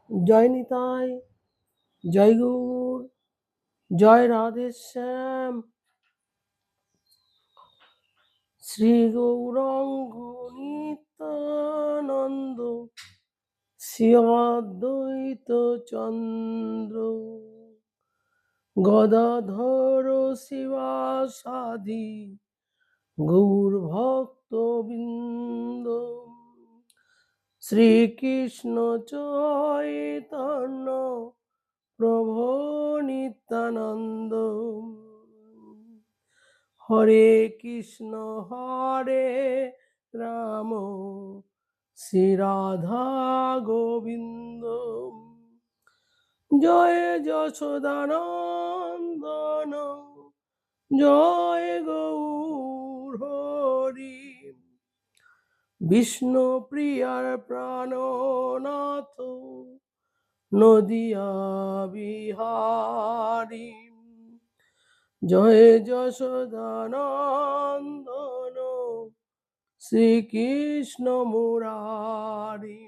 জয় নিতাই, জয় গৌর, জয় রাধে শ্যাম। শ্রী গৌরাঙ্গ নিত্যানন্দ, শ্রী অদ্বৈত চন্দ্র, গদাধর শিবাসাদি গৌর ভক্ত বৃন্দ। শ্রীকৃষ্ণ চৈতন্য প্রভু নিত্যানন্দ, হরে কৃষ্ণ হরে রাম, শ্রী রাধা গোবিন্দ। জয় যশোদানন্দন, জয় গৌর হরি, বিষ্ণু প্রিয়ার প্রাণনাথ, নদিয়া বিহারী। জয় যশোদানন্দন, শ্রীকৃষ্ণ মুরারি,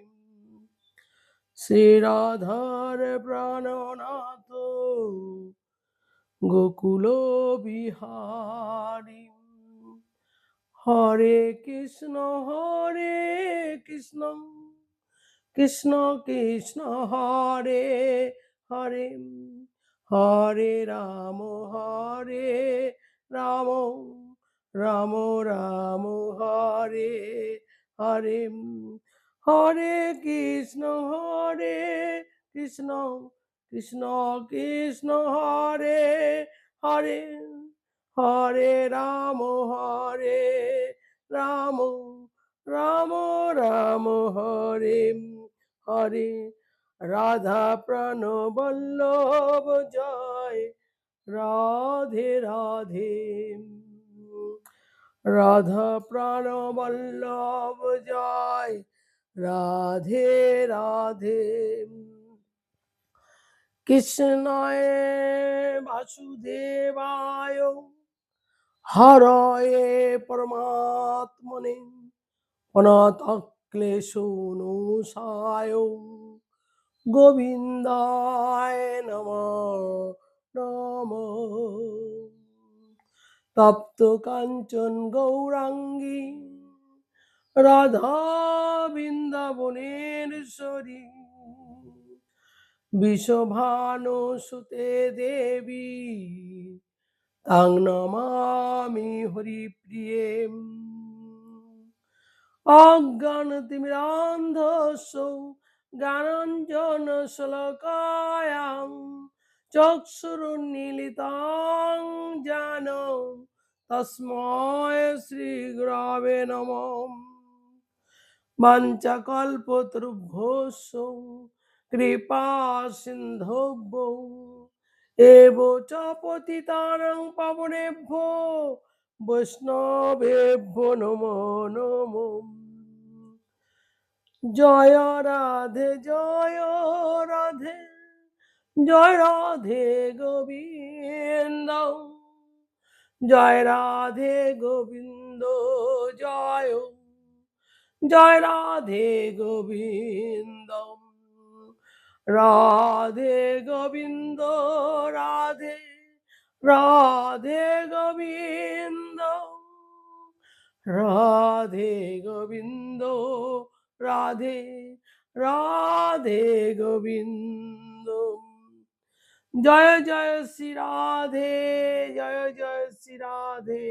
শ্রী রাধার প্রাণনাথ, গোকুল বিহারী। হরে কৃষ্ণ কৃষ্ণ কৃষ্ণ হরে হরে, হরে রাম রাম, রাম রাম হরে হরে। হরে কৃষ্ণ কৃষ্ণ কৃষ্ণ কৃষ্ণ হরে হরে, হরে রাম রাম, রাম রাম হরে হরে। রাধা প্রাণ বল্লভ জয় রাধে রাধে, রাধা প্রাণ বল্লভ জয় রাধে রাধে। কৃষ্ণায় বাসুদেবায়, হরয়ে পরমাত্মনে, অনাথ ক্লেশনাশায়, গোবিন্দায় নমঃ। তপ্ত কাঞ্চন গৌরাঙ্গী, রাধা বৃন্দাবনেশ্বরী, বিষভানু সুতে দেবী, তাং নমামি হরিপ্রিয়ে। অজ্ঞানতিমিরান্ধস্য জ্ঞানাঞ্জন শলাকায়াং, চক্ষুरुन्मीलितं येन তস্मै শ্রী গুরবে নমঃ। বাঞ্ছাকল্পতরুভ্যশ্চ কৃপা সিন্ধুভ্যো এব চ পতিতানাং পাবনেভ্যো বৈষ্ণবেভ্যো নমো নমো। জয় রাধে জয় রাধে গোবিন্দ, জয় রাধে গোবিন্দ, জয় জয় রাধে গোবিন্দ, রাধে গোবিন্দ, রাধে রাধে গোবিন্দ, রাধে গোবিন্দ, রাধে রাধে গোবিন্দ। জয় জয় শ্রী রাধে, জয় জয় শ্রী রাধে।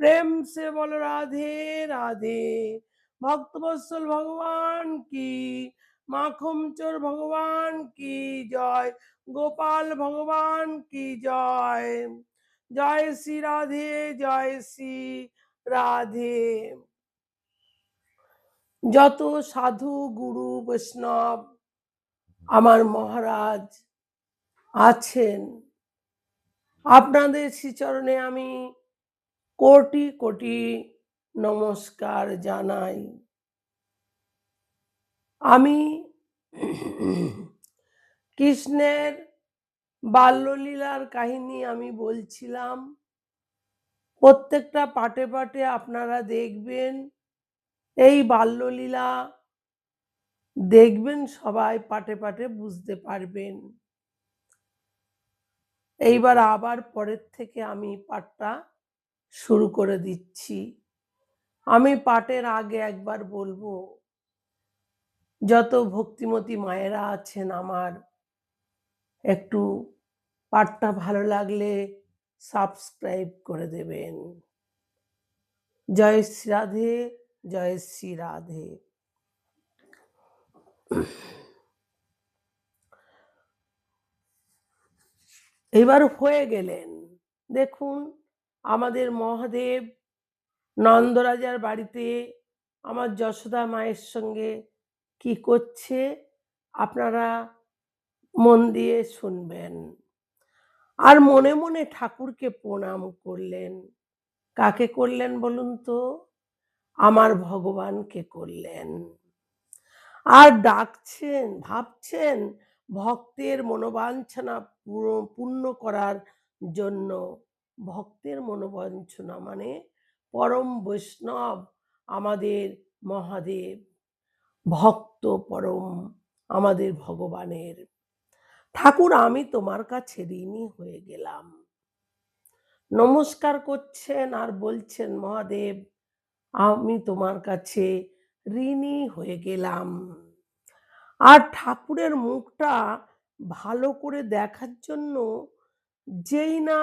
প্রেম से बोलो राधे राधे। भक्तवत्सल भगवान की, माखुम चोर भगवान की जय, गोपाल भगवान की जय। जय श्री राधे, जय श्री রাধে। যত সাধু গুরু বৈষ্ণব আমার মহারাজ আছেন, আপনাদের শ্রীচরণে আমি কোটি কোটি নমস্কার জানাই। আমি কৃষ্ণের বাল্যলীলার কাহিনী আমি বলছিলাম। প্রত্যেকটা পাটে পাটে আপনারা দেখবেন এই বাল্যলীলা দেখবেন সবাই পাটে পাটে বুঝতে পারবেন। এইবার আবার পরের থেকে আমি পাঠটা শুরু করে দিচ্ছি। আমি পাঠের আগে একবার বলবো, যত ভক্তিমতী মায়েরা আছেন আমার, একটু পাঠটা ভালো লাগলে সাবস্ক্রাইব করে দেবেন। জয় শ্রী রাধে, জয় শ্রী রাধে। এবার হয়ে গেলেন। দেখুন আমাদের মহাদেব নন্দরাজার বাড়িতে আমার যশোদা মায়ের সঙ্গে কি করছে আপনারা মন দিয়ে শুনবেন। আর মনে মনে ঠাকুরকে প্রণাম করলেন। কাকে করলেন বলুন তো? আমার ভগবানকে করলেন। আর ডাকছেন, ভাবছেন ভক্তের মনোবাঞ্ছনা পূর্ণ করার জন্য। ভক্তের মনোবাঞ্ছনা মানে পরম বৈষ্ণব আমাদের মহাদেব, ভক্ত পরম আমাদের ভগবানের। ঠাকুর আমি তোমার কাছে ঋণী হয়ে গেলাম। নমস্কার করছেন আর বলছেন মহাদেব আমি তোমার কাছে ঋণী হয়ে গেলাম। আর ঠাকুরের মুখটা ভালো করে দেখার জন্য যেই না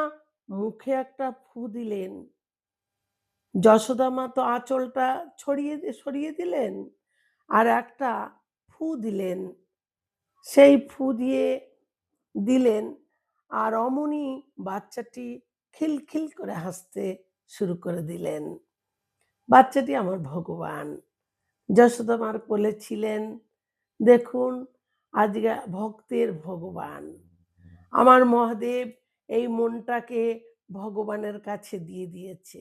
মুখে একটা ফু দিলেন, যশোদা মা তো আঁচলটা সরিয়ে দিলেন আর একটা ফু দিলেন। সেই ফু দিলেন আর অমনি বাচ্চাটি খিলখিল করে হাসতে শুরু করে দিলেন। বাচ্চাটি আমার ভগবান, যশোদা মার কোলে ছিলেন। দেখুন আজকে ভক্তের ভগবান আমার মহাদেব এই মনটাকে ভগবানের কাছে দিয়ে দিয়েছে,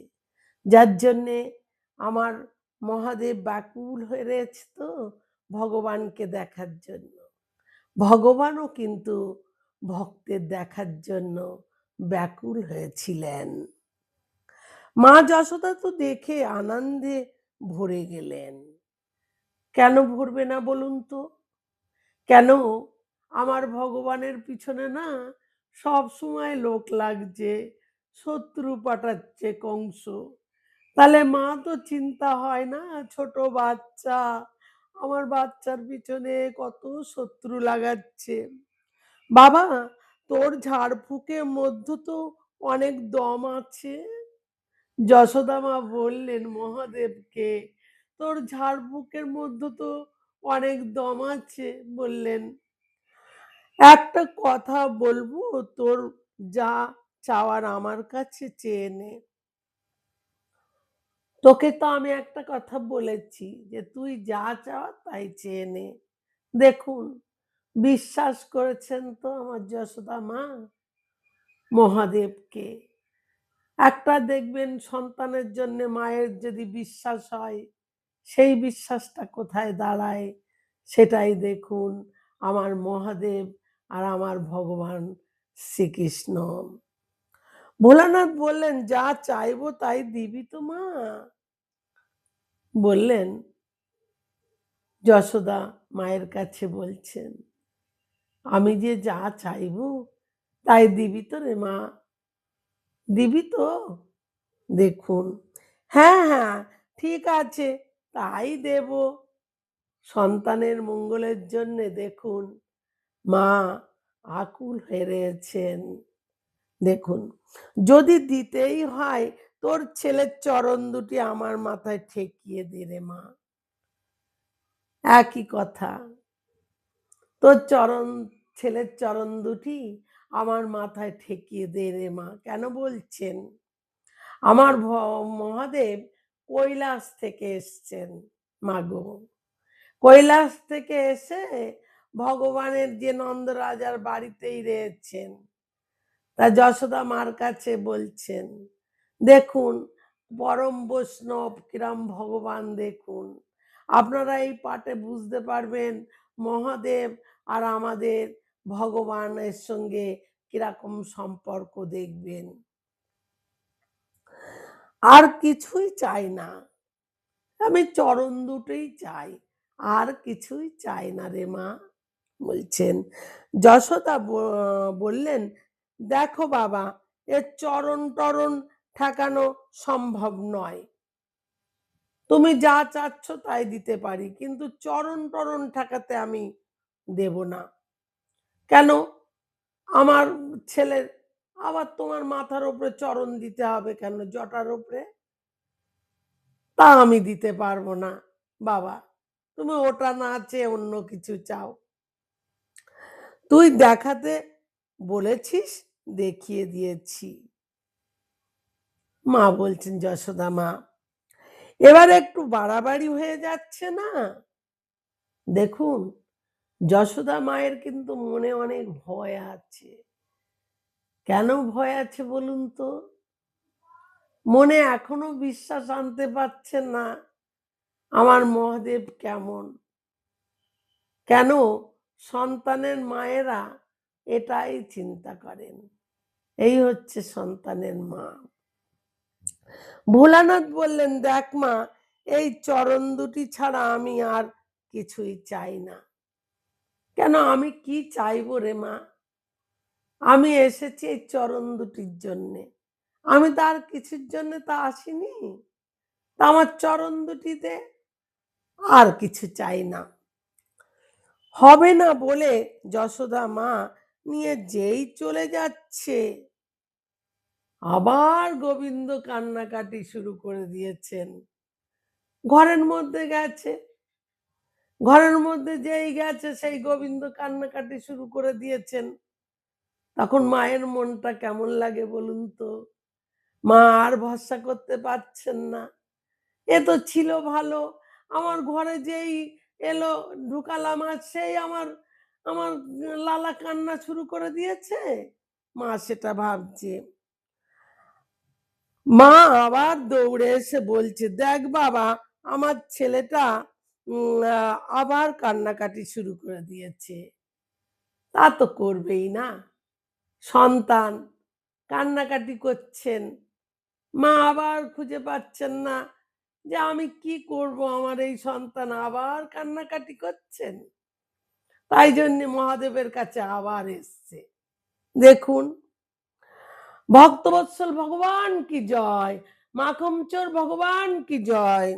যার জন্যে আমার মহাদেব ব্যাকুল হয়ে রয়েছে তো ভগবানকে দেখার জন্য। ভগবানও কিন্তু ভক্তের দেখার জন্য ব্যাকুল হয়েছিলেন। মা যশোদা তো দেখে আনন্দে ভরে গেলেন। কেন ভরবে না বলুন তো? কেন? আমার ভগবানের পিছনে না সব সময় লোক লাগছে, শত্রু পাঠাচ্ছে কংস। তাহলে মা তো চিন্তা হয় না, ছোট বাচ্চা, আমার বাচ্চার পিছনে কত শত্রু লাগাচ্ছে। বাবা তোর ঝাড়ফুঁকের মধ্যে তো অনেক দম আছে। যশোদা মা বললেন মহাদেবকে, তোর ঝাড়ফুঁকের মধ্যে তো অনেক দম আছে। বললেন একটা কথা বলবো, তোর যা চাওয়ার আমার কাছে চেয়ে নে। তোকে তো আমি একটা কথা বলেছি যে তুই যা চাওয়ার তাই চেয়ে নে। দেখুন বিশ্বাস করেছেন তো আমার যশোদা মা মহাদেবকে। একটা দেখবেন সন্তানের জন্য মায়ের যদি বিশ্বাস হয়, সেই বিশ্বাসটা কোথায় দাঁড়ায় সেটাই দেখুন আমার মহাদেব আর আমার ভগবান শ্রীকৃষ্ণ। ভোলানাথ বললেন যা চাইবো তাই দিবি তো মা? বললেন যশোদা মায়ের কাছে বলছেন আমি যে যা চাইবো তাই দিবি তো রে মা? দিবি তো? দেখুন হ্যাঁ হ্যাঁ ঠিক আছে তাই দেব। সন্তানের মঙ্গলের জন্যে দেখুন মা আকুল হয়ে রয়েছেন। দেখুন যদি দিতেই হয় তোর ছেলের চরণ দুটি আমার মাথায় ঠেকিয়ে দে রে মা। একই কথা, তোর ছেলের চরণ দুটি আমার মাথায় ঠেকিয়ে দে রে মা। কেন বলছেন? আমার মহাদেব কৈলাস থেকে এসছেন মাগো। কৈলাস থেকে এসে ভগবানের যে নন্দরাজার বাড়িতেই রয়েছেন, তা যশোদা মার কাছে বলছেন দেখুন পরম বৈষ্ণব কিরম ভগবান। দেখুন আপনারা এই পাঠে বুঝতে পারবেন মহাদেব আর আমাদের ভগবানের সঙ্গে কিরকম সম্পর্ক। দেখবেন আর কিছুই চাই না, আমি চরণ দুটোই চাই। আর কিছুই চাই না রে মা বলছেন। যশোদা বললেন, দেখো বাবা, এর চরণ টরণ ঠেকানো সম্ভব নয়। তুমি যা চাচ্ছ তাই দিতে পারি, কিন্তু চরণ টরণ ঠেকাতে আমি দেব না। কেন? আমার ছেলের আবার তোমার মাথার উপরে চরণ দিতে হবে কেন, জটার উপরে? তা আমি দিতে পারবো না বাবা, তুমি ওটা না চেয়ে অন্য কিছু চাও। তুই দেখাতে বলেছিস, দেখিয়ে দিয়েছি। মা বলছেন, যশোদা মা, এবার একটু বাড়াবাড়ি হয়ে যাচ্ছে না? দেখুন, যশোদা মায়ের কিন্তু মনে অনেক ভয় আছে। কেন ভয় আছে বলুন তো? মনে এখনো বিশ্বাস আনতে পারছেন না আমার মহাদেব কেমন। কেন? সন্তানের মায়েরা এটাই চিন্তা করেন। এই হচ্ছে সন্তানের মা। ভোলানাথ বললেন, দেখ মা, এই চরণ দুটি ছাড়া আমি আর কিছুই চাই না। কেন, আমি কি চাইবো রে মা? আমি এসেছি এই চরণ দুটির জন্যে। আমি তো আর কিছুর জন্য তা আসিনি। তা আমার চরণ দুটিতে আর কিছু চাই না। হবে না বলে যশোদা মা নিয়ে যেই চলে যাচ্ছে, আবার গোবিন্দ কান্নাকাটি শুরু করে দিয়েছেন। ঘরের মধ্যে গেছে, ঘরের মধ্যে যেই গেছে সেই গোবিন্দ কান্নাকাটি শুরু করে দিয়েছেন। তখন মায়ের মনটা কেমন লাগে বলুন তো? মা আর ভরসা করতে পারছেন না। এ তো ছিল ভালো, আমার ঘরে যেই এলো, ঢুকালাম, আর সেই আমার আমার লালা কান্না শুরু করে দিয়েছে। মা সেটা ভাবছে। মা আবার দৌড়ে এসে বলছে, দেখ বাবা, আমার ছেলেটা আবার কান্নাকাটি শুরু করে দিয়েছে। তা তো করবেই না, সন্তান কান্নাকাটি করছেন। মা আবার খুঁজে পাচ্ছেন না যে আমি কি করব, আমার এই সন্তান আবার কান্নাকাটি করছেন। তাই জন্য মহাদেবের কাছে আবার এসছে। দেখুন, ভক্তবৎসল ভগবান কি জয়, মাখমচোর ভগবান কি জয়।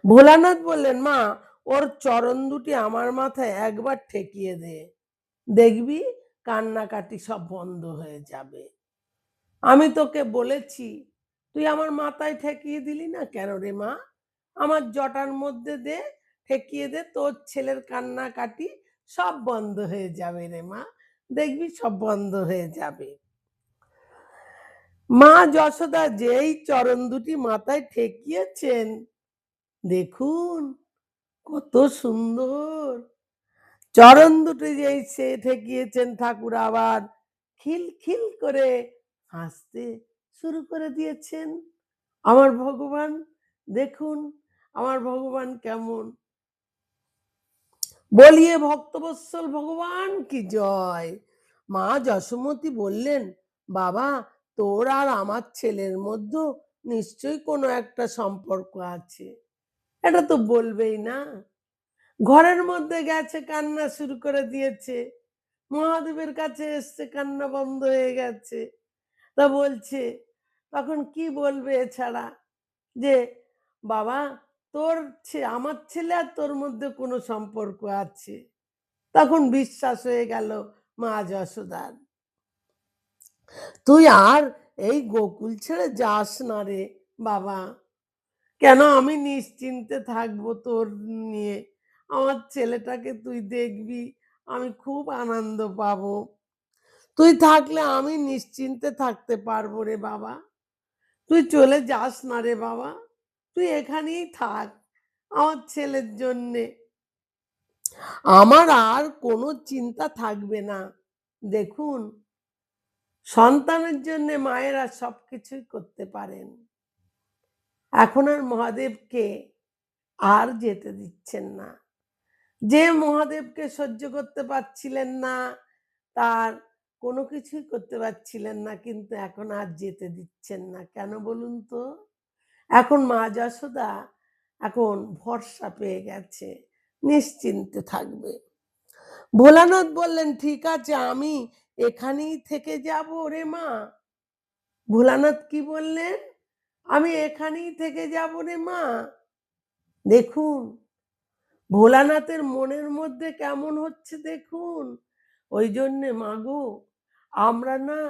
ভোলানাথ বললেন, মা, ওর চরণ দুটি আমার মাথায় একবার ঠেকিয়ে দে, দেখবি কান্নাকাটি সব বন্ধ হয়ে যাবে। আমি তোকে বলেছি, তুই আমার মাথায় ঠেকিয়ে দিলি না কেন রে মা? আমার জটার মধ্যে দে, ঠেকিয়ে দে, তোর ছেলের কান্নাকাটি সব বন্ধ হয়ে যাবে রে মা, দেখবি সব বন্ধ হয়ে যাবে। মা যশোদা যেই চরণ দুটি মাথায় ঠেকিয়েছেন, দেখুন কত সুন্দর চরণ দুটি যেই সে ঠেকিয়েছেন, ঠাকুর আবার খিলখিল করে হাসতে শুরু করে দিয়েছেন। আমার ভগবান, দেখুন আমার ভগবান কেমন। বলিয়ে ভক্তবৎসল ভগবান কি জয়। মা যশোমতী বললেন, বাবা, তোর আর আমার ছেলের মধ্যে নিশ্চয়ই কোনো একটা সম্পর্ক আছে। এটা তো বলবেই না। ঘরের মধ্যে গেছে, কান্না শুরু করে দিয়েছে, মহাদেবের কাছে এসছে, কান্না বন্ধ হয়ে গেছে। তা বলছে, তখন কি বলবে এছাড়া যে, বাবা, তোর আমার ছেলে আর তোর মধ্যে কোনো সম্পর্ক আছে। তখন বিশ্বাস হয়ে গেল মা যশোদার। তুই আর এই গোকুল ছেড়ে যাস না রে বাবা। কেন, আমি নিশ্চিন্তে থাকবো তোর নিয়ে। আমার ছেলেটাকে তুই দেখবি, আমি খুব আনন্দ পাবো। তুই থাকলে আমি নিশ্চিন্তে থাকতে পারবো রে বাবা। তুই চলে যাস না রে বাবা, তুই এখানেই থাক আমার ছেলের জন্যে। আমার আর কোনো চিন্তা থাকবে না। দেখুন, সন্তানের জন্য মায়েরা সবকিছুই করতে পারেন। এখন আর মহাদেবকে আর যেতে দিচ্ছেন না। যে মহাদেবকে সহ্য করতে পারছিলেন না, তার কোনো কিছুই করতে পারছিলেন না, কিন্তু এখন আর যেতে দিচ্ছেন না। কেন বলুন তো? এখন মা যশোদা এখন ভরসা পেয়ে গেছে, নিশ্চিন্তে থাকবে। ভোলানাথ বললেন, ঠিক আছে, আমি এখানেই থেকে যাব রে মা। ভোলানাথ কি বললেন? আমি এখানেই থেকে যাব রে মা। দেখুন ভোলানাথের মনের মধ্যে কেমন হচ্ছে দেখুন। ওই জন্যে মাগো, আমরা না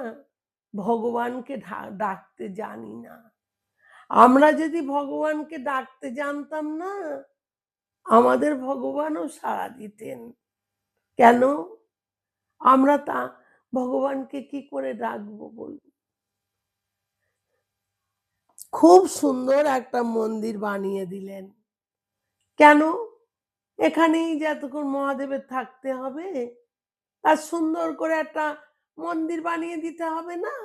ভগবানকে ডাকতে জানি না। আমরা যদি ভগবানকে ডাকতে জানতাম না, আমাদের ভগবানও সাড়া দিতেন। কেন? আমরা ভগবানকে কি করে ডাকবো বলুন? খুব সুন্দর একটা মন্দির বানিয়ে দিলেন। কেন? এখানেই যে এতক্ষণ মহাদেবের থাকতে হবে, তার সুন্দর করে একটা মন্দির বানিয়ে দিতে হবে না?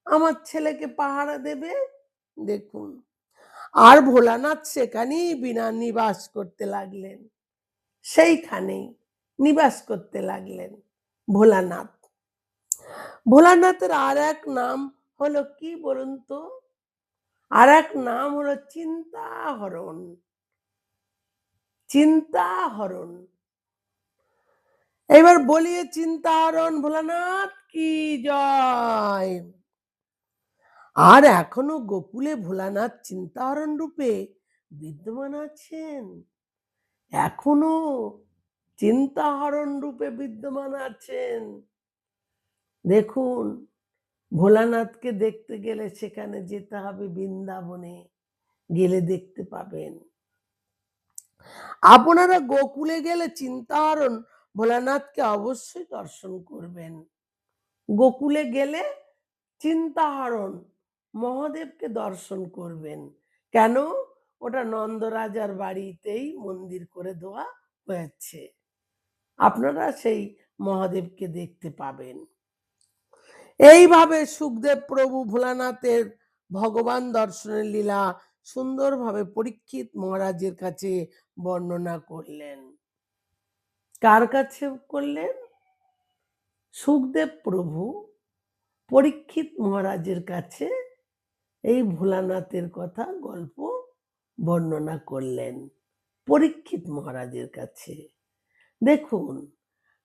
আমার ছেলেকে পাহারা দেবে। দেখুন, আর ভোলানাথ সেখানেই বিনা নিবাস করতে লাগলেন, সেইখানেই নিবাস করতে লাগলেন ভোলানাথ। ভোলানাথের আর এক নাম হলো কি বলুন তো? আর এক নাম হলো চিন্তাহরণ। চিন্তাহরণ। এবার বলিয়ে চিন্তাহরণ ভোলানাথ কি জয়। আর এখনো গোকুলে ভোলানাথ চিন্তাহরণ রূপে বিদ্যমান আছেন। এখনো চিন্তাহরণ রূপে বিদ্যমান আছেন। দেখুন, ভোলানাথকে দেখতে গেলে সেখানে যেতে হবে বৃন্দাবনে, গেলে দেখতে পাবেন। আপনারা গোকুলে গেলে চিন্তাহরণ ভোলানাথকে অবশ্যই দর্শন করবেন। গোকুলে গেলে চিন্তাহরণ মহাদেবকে দর্শন করবেন। কেন? ওটা নন্দরাজার বাড়িতেই মন্দির করে দেওয়া হয়েছে। আপনারা সেই মহাদেবকে দেখতে পাবেন। এইভাবে সুখদেব প্রভু ভোলানাথের ভগবান দর্শনের লীলা সুন্দরভাবে পরীক্ষিত মহারাজের কাছে বর্ণনা করলেন। কার কাছে করলেন? সুখদেব প্রভু পরীক্ষিত মহারাজের কাছে এই ভোলানাথের কথা গল্প বর্ণনা করলেন পরীক্ষিত মহারাজের কাছে। দেখুন,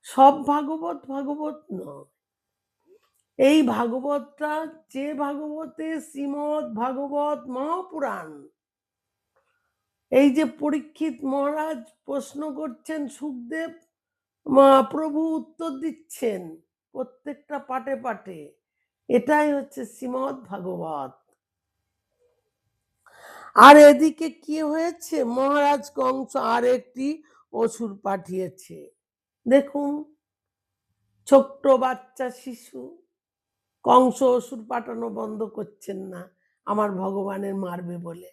সব ভাগবত ভাগবত নয়। এই ভাগবতটা যে ভাগবতে শ্রীমদ ভাগবত মহাপুরাণ, এই যে পরীক্ষিত মহারাজ প্রশ্ন করছেন, সুখদেব প্রভু উত্তর দিচ্ছেন প্রত্যেকটা পাটে পাটে, এটাই হচ্ছে শ্রীমদ ভাগবত। আর এদিকে কি হয়েছে? মহারাজ কংস আর একটি অসুর পাঠিয়েছে। দেখুন, ছোট্ট বাচ্চা শিশু, কংস অসুর পাঠানো বন্ধ করছেন না আমার ভগবানের মারবে বলে।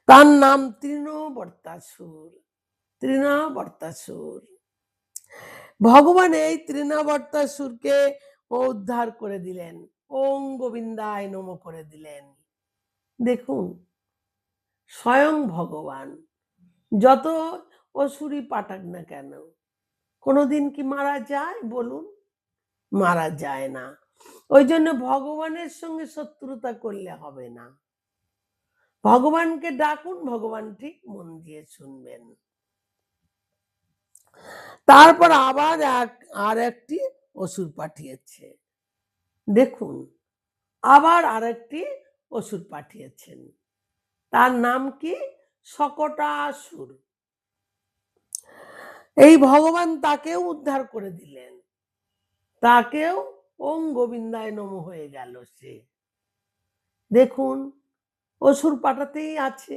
তার নাম তৃণবর্তাসুর। তৃণবর্তাসুর। ভগবান এই তৃণবর্তাসুরকে উদ্ধার করে দিলেন, ওং গোবিন্দায় নমঃ করে দিলেন। দেখুন, স্বয়ং ভগবান যত অসুরই পাঠাক না কেন, কোনোদিন কি মারা যায় বলুন? মারা যায় না। ওই জন্য ভগবানের সঙ্গে শত্রুতা করলে হবে না। ভগবানকে ডাকুন, ভগবান ঠিক মন দিয়ে শুনবেন। তারপর আবার আর একটি অসুর পাঠিয়েছে। দেখুন, আবার আর একটি অসুর পাঠিয়েছেন। তার নাম কি? শকটাসুর। এই ভগবান তাকেও উদ্ধার করে দিলেন, তাকেও ওং গোবিন্দায় নমঃ হয়ে গেল সে। দেখুন, অসুর পাঠাতেই আছে।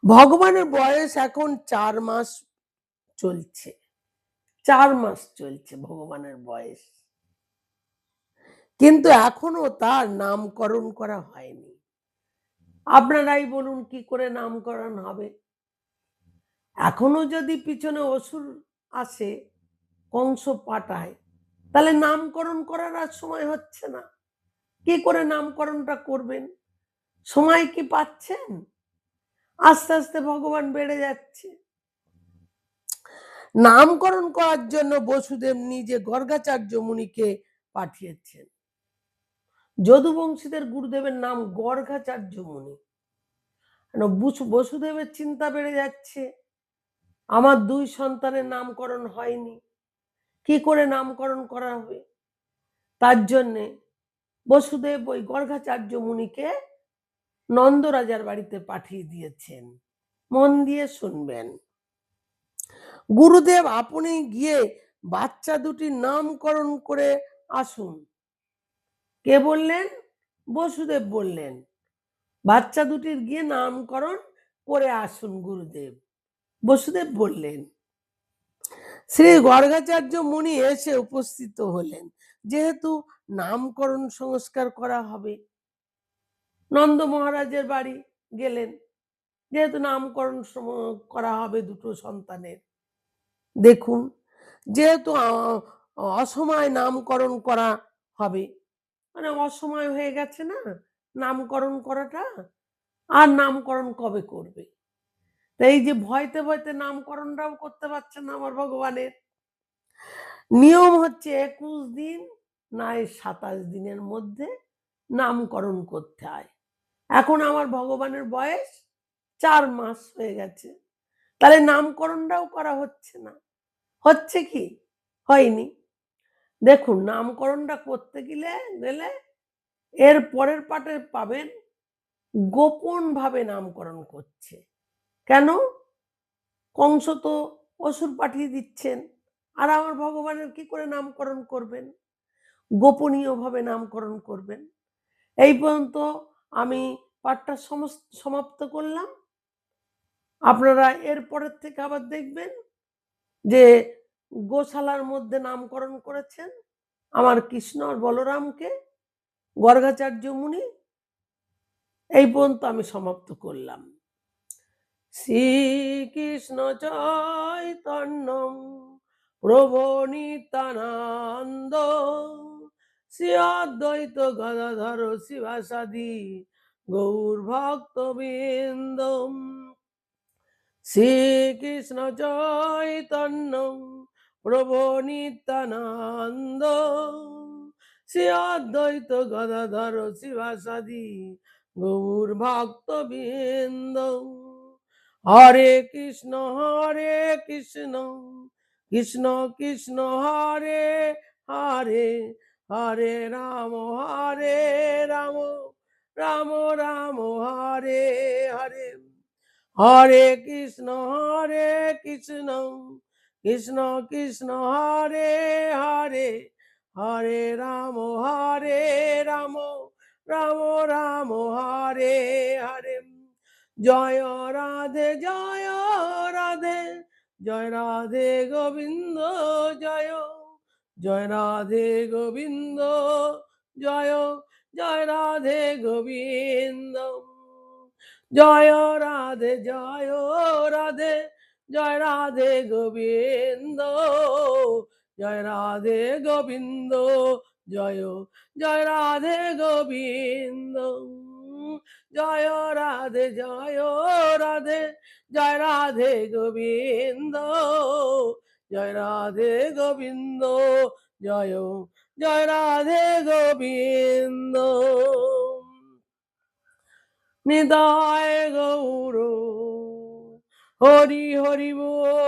ভগবানের বয়স এখন 4 মাস চলছে। 4 মাস চলছে ভগবানের বয়স, কিন্তু এখনো তার নামকরণ করা হয়নি। আপনারাই বলুন কি করে নামকরণ হবে? এখনো যদি পিছনে অসুর আসে, কংস পাঠায়, তাহলে নামকরণ করার আর সময় হচ্ছে না। কি করে নামকরণটা করবেন? সময় কি পাচ্ছেন? আস্তে আস্তে ভগবান বেড়ে যাচ্ছে। নামকরণ করার জন্য বসুদেব নিজে গর্গাচার্য মুনিকে পাঠিয়েছেন। যদুবংশীদের গুরুদেবের নাম গর্গাচার্য মুনি। কেন বসুদেবের চিন্তা বেড়ে যাচ্ছে, আমার 2 সন্তানের নামকরণ হয়নি, কি করে নামকরণ করা হবে? তার জন্যে বসুদেব ওই গর্গাচার্য মুনিকে নন্দরাজার বাড়িতে পাঠিয়ে দিয়েছেন। মন দিয়ে শুনবেন। গুরুদেব আপনি গিয়ে বাচ্চা দুটির নামকরণ করে আসুন। কে বললেন? বসুদেব বললেন, বাচ্চা দুটির গিয়ে নামকরণ করে আসুন গুরুদেব। বসুদেব বললেন। শ্রী গর্গাচার্য মুনি এসে উপস্থিত হলেন। যেহেতু নামকরণ সংস্কার করা হবে, নন্দ মহারাজের বাড়ি গেলেন, যেহেতু নামকরণ করা হবে দুটো সন্তানের। দেখুন, যেহেতু অসময়ে নামকরণ করা হবে, মানে অসময় হয়ে গেছে না নামকরণ করাটা, আর নামকরণ কবে করবে? এই যে ভয়তে ভয়তে নামকরণটাও করতে পারছে না আমার ভগবানের। নিয়ম হচ্ছে 21 দিন নয় 27 দিনের মধ্যে নামকরণ করতে হয়। এখন আমার ভগবানের বয়স 4 মাস হয়ে গেছে, তাহলে নামকরণটাও করা হচ্ছে না। হচ্ছে কি? হয়নি। দেখুন, নামকরণটা করতে গেলে এর পরের পাটে পাবেন গোপন ভাবে নামকরণ করছে। কেন? কংস তো অসুর পাঠিয়ে দিচ্ছেন, আর আমার ভগবানের কি করে নামকরণ করবেন? গোপনীয় ভাবে নামকরণ করবেন। এই পর্যন্ত আমি পাঠটা সমাপ্ত করলাম। আপনারা এর পরের থেকে আবার দেখবেন যে গোশালার মধ্যে নামকরণ করেছেন আমার কৃষ্ণ আর বলরামকে গর্গাচার্য মুনি। এই পর্যন্ত আমি সমাপ্ত করলাম। শ্রীকৃষ্ণ চৈতন্য প্রভু নিত্যানন্দ শ্রী অদ্বৈত গদাধর শিবাসাদি গৌর ভক্তবৃন্দ। শ্রীকৃষ্ণ চৈতন্য প্রভু নিত্যানন্দ শ্রী অদ্বৈত গদাধর শিবাসাদি গৌর ভক্তবৃন্দ। হরে কৃষ্ণ কৃষ্ণ কৃষ্ণ হরে হরে, হরে রাম রাম রাম হরে হরে। হরে কৃষ্ণ কৃষ্ণ কৃষ্ণ হরে হরে, হরে রাম রাম রাম হরে হরে। জয় রাধে জয় রাধে, জয় রাধে গোবিন্দ জয়, জয় রাধে গোবিন্দ জয়, জয় রাধে গোবিন্দ। জয় রাধে জয় রাধে, জয় রাধে গোবিন্দ, জয় রাধে গোবিন্দ জয়, জয় রাধে গোবিন্দ। জয় রাধে জয় রাধে, জয় রাধে গোবিন্দ, জয় রাধে গোবিন্দ জয়, জয় রাধে গোবিন্দ। নিতাই গৌর হরি হরি বল।